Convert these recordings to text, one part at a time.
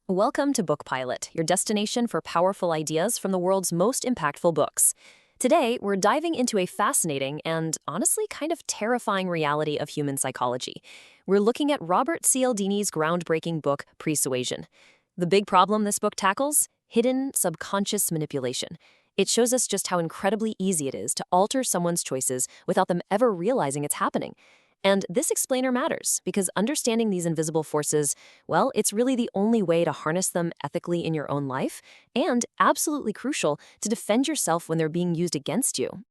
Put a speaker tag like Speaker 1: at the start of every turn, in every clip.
Speaker 1: Welcome to BookPilot, your destination for powerful ideas from the world's most impactful books. Today, we're diving into a fascinating and, honestly, kind of terrifying reality of human psychology. We're looking at Robert Cialdini's groundbreaking book, Pre-Suasion. The big problem this book tackles? Hidden subconscious manipulation. It shows us just how incredibly easy it is to alter someone's choices without them ever realizing it's happening. And this explainer matters because understanding these invisible forces, well, it's really the only way to harness them ethically in your own life and absolutely crucial to defend yourself when they're being used against you.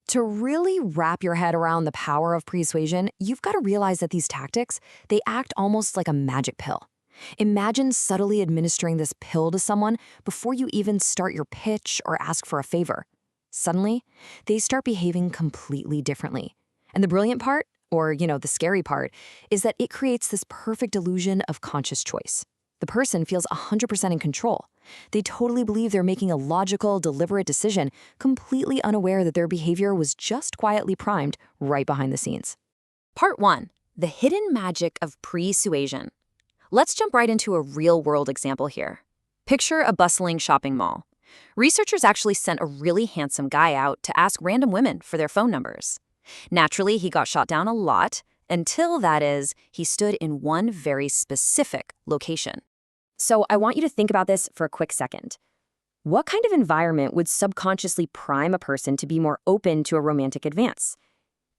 Speaker 2: To really wrap your head around the power of persuasion, you've got to realize that these tactics, they act almost like a magic pill. Imagine subtly administering this pill to someone before you even start your pitch or ask for a favor. Suddenly, they start behaving completely differently. And the brilliant part, or, the scary part, is that it creates this perfect illusion of conscious choice. The person feels 100% in control. They totally believe they're making a logical, deliberate decision, completely unaware that their behavior was just quietly primed right behind the scenes.
Speaker 1: Part 1. The hidden magic of pre-suasion. Let's jump right into a real-world example here. Picture a bustling shopping mall. Researchers actually sent a really handsome guy out to ask random women for their phone numbers. Naturally, he got shot down a lot, until, that is, he stood in one very specific location. So I want you to think about this for a quick second. What kind of environment would subconsciously prime a person to be more open to a romantic advance?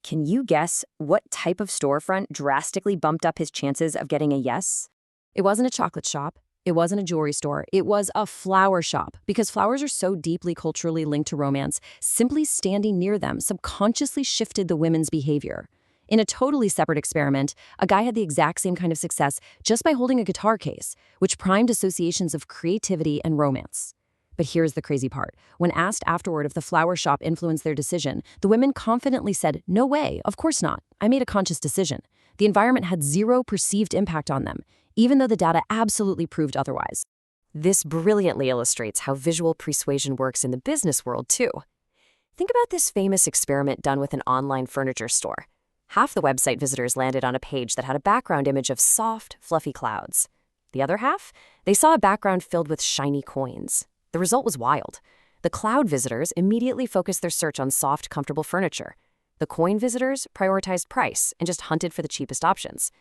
Speaker 1: Can you guess what type of storefront drastically bumped up his chances of getting a yes? It wasn't a chocolate shop. It wasn't a jewelry store. It was a flower shop, because flowers are so deeply culturally linked to romance. Simply standing near them subconsciously shifted the women's behavior. In a totally separate experiment, a guy had the exact same kind of success just by holding a guitar case, which primed associations of creativity and romance. But here's the crazy part. When asked afterward if the flower shop influenced their decision, the women confidently said, "No way, of course not. I made a conscious decision." The environment had zero perceived impact on them, even though the data absolutely proved otherwise. This brilliantly illustrates how visual persuasion works in the business world, too. Think about this famous experiment done with an online furniture store. Half the website visitors landed on a page that had a background image of soft, fluffy clouds. The other half, they saw a background filled with shiny coins. The result was wild. The cloud visitors immediately focused their search on soft, comfortable furniture. The coin visitors prioritized price and just hunted for the cheapest options.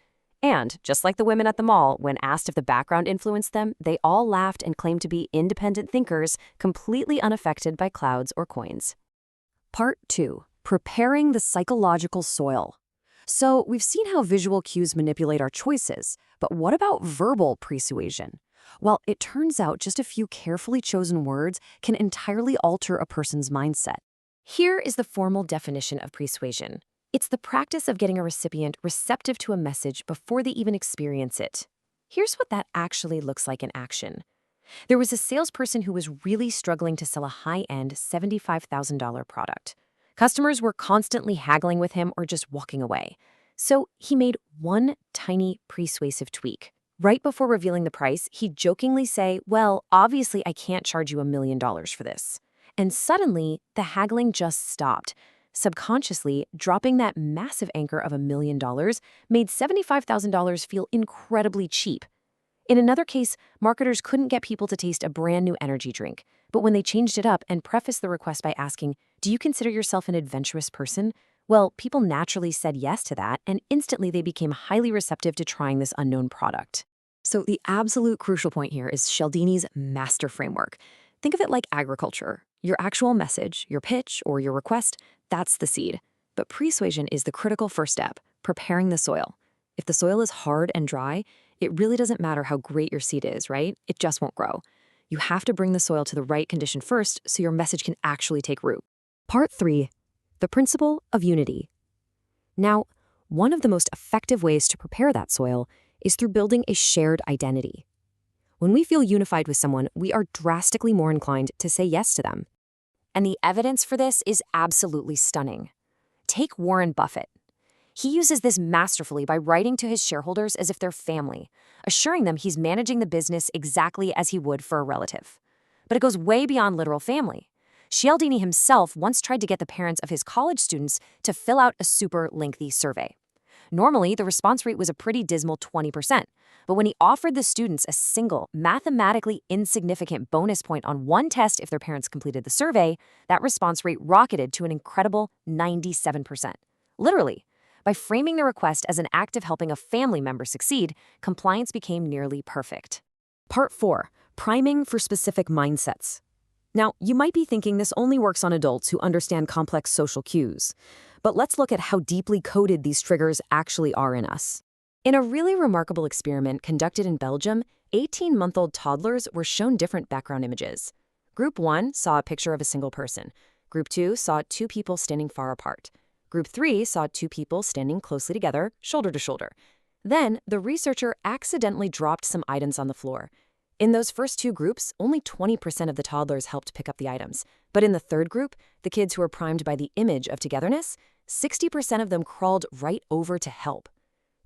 Speaker 1: And, just like the women at the mall, when asked if the background influenced them, they all laughed and claimed to be independent thinkers, completely unaffected by clouds or coins. Part 2. Preparing the psychological soil. So, we've seen how visual cues manipulate our choices, but what about verbal persuasion? Well, it turns out just a few carefully chosen words can entirely alter a person's mindset. Here is the formal definition of persuasion. It's the practice of getting a recipient receptive to a message before they even experience it. Here's what that actually looks like in action. There was a salesperson who was really struggling to sell a high-end $75,000 product. Customers were constantly haggling with him or just walking away. So he made one tiny persuasive tweak. Right before revealing the price, he'd jokingly say, "Well, obviously I can't charge you $1 million for this." And suddenly, the haggling just stopped. Subconsciously, dropping that massive anchor of $1 million made $75,000 feel incredibly cheap. In another case, marketers couldn't get people to taste a brand new energy drink. But when they changed it up and prefaced the request by asking, "Do you consider yourself an adventurous person?" Well, people naturally said yes to that, and instantly they became highly receptive to trying this unknown product. So the absolute crucial point here is Cialdini's master framework. Think of it like agriculture. Your actual message, your pitch, or your request, that's the seed. But persuasion is the critical first step, preparing the soil. If the soil is hard and dry, it really doesn't matter how great your seed is, right? It just won't grow. You have to bring the soil to the right condition first so your message can actually take root. Part 3. The principle of unity. Now, one of the most effective ways to prepare that soil is through building a shared identity. When we feel unified with someone, we are drastically more inclined to say yes to them. And the evidence for this is absolutely stunning. Take Warren Buffett. He uses this masterfully by writing to his shareholders as if they're family, assuring them he's managing the business exactly as he would for a relative. But it goes way beyond literal family. Cialdini himself once tried to get the parents of his college students to fill out a super lengthy survey.
Speaker 2: Normally, the response rate was a pretty dismal 20%. But when he offered the students a single, mathematically insignificant bonus point on one test if their parents completed the survey, that response rate rocketed to an incredible 97%. Literally, by framing the request as an act of helping a family member succeed, compliance became nearly perfect. Part 4. Priming for specific mindsets. Now, you might be thinking this only works on adults who understand complex social cues. But let's look at how deeply coded these triggers actually are in us. In a really remarkable experiment conducted in Belgium, 18-month-old toddlers were shown different background images. Group 1 saw a picture of a single person. Group 2 saw two people standing far apart. Group 3 saw two people standing closely together, shoulder to shoulder. Then, the researcher accidentally dropped some items on the floor. In those first two groups, only 20% of the toddlers helped pick up the items. But in the third group, the kids who were primed by the image of togetherness, 60% of them crawled right over to help.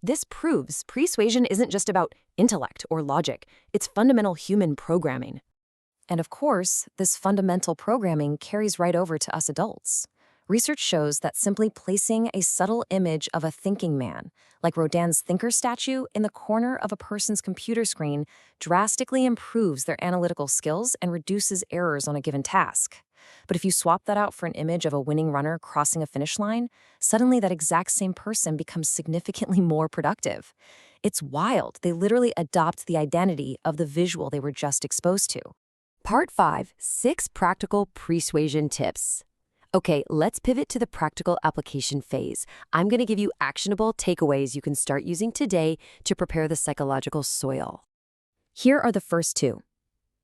Speaker 2: This proves persuasion isn't just about intellect or logic, it's fundamental human programming. And of course, this fundamental programming carries right over to us adults. Research shows that simply placing a subtle image of a thinking man, like Rodin's thinker statue, in the corner of a person's computer screen drastically improves their analytical skills and reduces errors on a given task. But if you swap that out for an image of a winning runner crossing a finish line, suddenly that exact same person becomes significantly more productive. It's wild. They literally adopt the identity of the visual they were just exposed to. Part 5. 6 Practical Persuasion Tips. Okay, let's pivot to the practical application phase. I'm going to give you actionable takeaways you can start using today to prepare the psychological soil. Here are the first 2.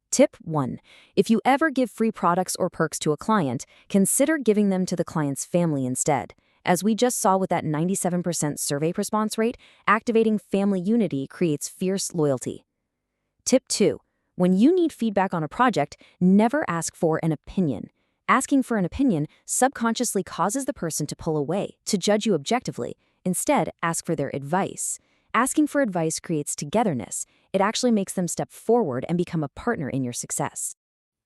Speaker 2: Tip 1. If you ever give free products or perks to a client, consider giving them to the client's family instead. As we just saw with that 97% survey response rate, activating family unity creates fierce loyalty. Tip 2. When you need feedback on a project, never ask for an opinion. Asking for an opinion subconsciously causes the person to pull away, to judge you objectively. Instead, ask for their advice. Asking for advice creates togetherness. It actually makes them step forward and become a partner in your success.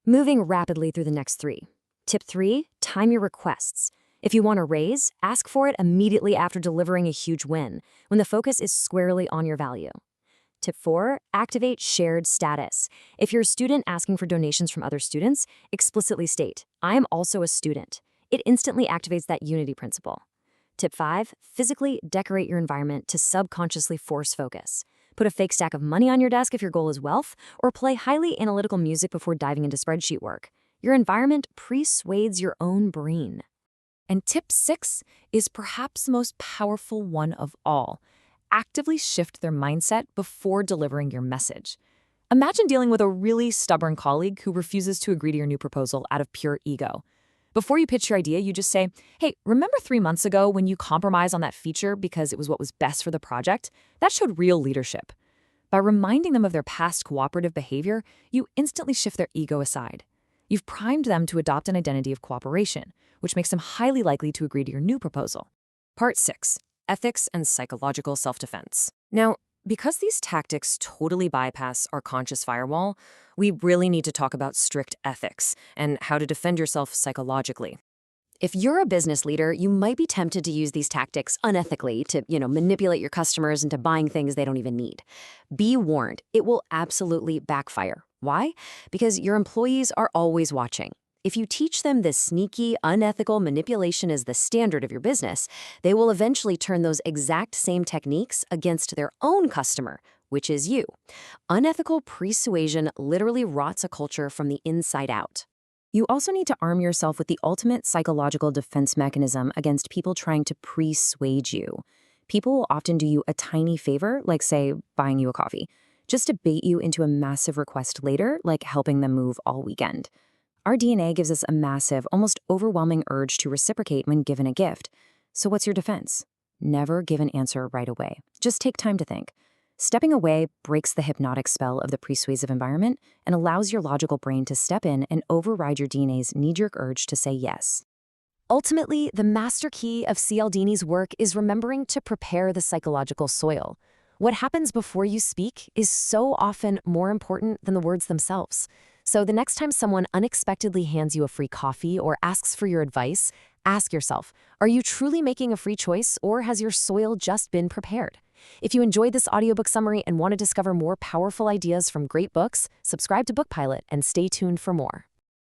Speaker 2: Moving rapidly through the next 3. Tip 3. Time your requests. If you want a raise, ask for it immediately after delivering a huge win, when the focus is squarely on your value. Tip 4. Activate shared status. If you're a student asking for donations from other students, explicitly state, "I am also a student." It instantly activates that unity principle. Tip 5. Physically decorate your environment to subconsciously force focus. Put a fake stack of money on your desk if your goal is wealth, or play highly analytical music before diving into spreadsheet work. Your environment persuades your own brain. And tip 6 is perhaps the most powerful one of all. Actively shift their mindset before delivering your message. Imagine dealing with a really stubborn colleague who refuses to agree to your new proposal out of pure ego. Before you pitch your idea, you just say, "Hey, remember 3 months ago when you compromised on that feature because it was what was best for the project?" That showed real leadership. By reminding them of their past cooperative behavior, you instantly shift their ego aside. You've primed them to adopt an identity of cooperation, which makes them highly likely to agree to your new proposal. Part 6. Ethics and psychological self-defense. Now, because these tactics totally bypass our conscious firewall, we really need to talk about strict ethics and how to defend yourself psychologically. If you're a business leader, you might be tempted to use these tactics unethically to, manipulate your customers into buying things they don't even need. Be warned, it will absolutely backfire. Why? Because your employees are always watching. If you teach them this sneaky, unethical manipulation as the standard of your business, they will eventually turn those exact same techniques against their own customer, which is you. Unethical persuasion literally rots a culture from the inside out. You also need to arm yourself with the ultimate psychological defense mechanism against people trying to persuade you. People will often do you a tiny favor, like, say, buying you a coffee, just to bait you into a massive request later, like helping them move all weekend. Our DNA gives us a massive, almost overwhelming urge to reciprocate when given a gift. So what's your defense? Never give an answer right away. Just take time to think. Stepping away breaks the hypnotic spell of the persuasive environment and allows your logical brain to step in and override your DNA's knee-jerk urge to say yes. Ultimately, the master key of Cialdini's work is remembering to prepare the psychological soil. What happens before you speak is so often more important than the words themselves. So the next time someone unexpectedly hands you a free coffee or asks for your advice, Ask yourself, are you truly making a free choice, or has your soil just been prepared? If you enjoyed this audiobook summary and want to discover more powerful ideas from great books, subscribe to BookPilot and stay tuned for more.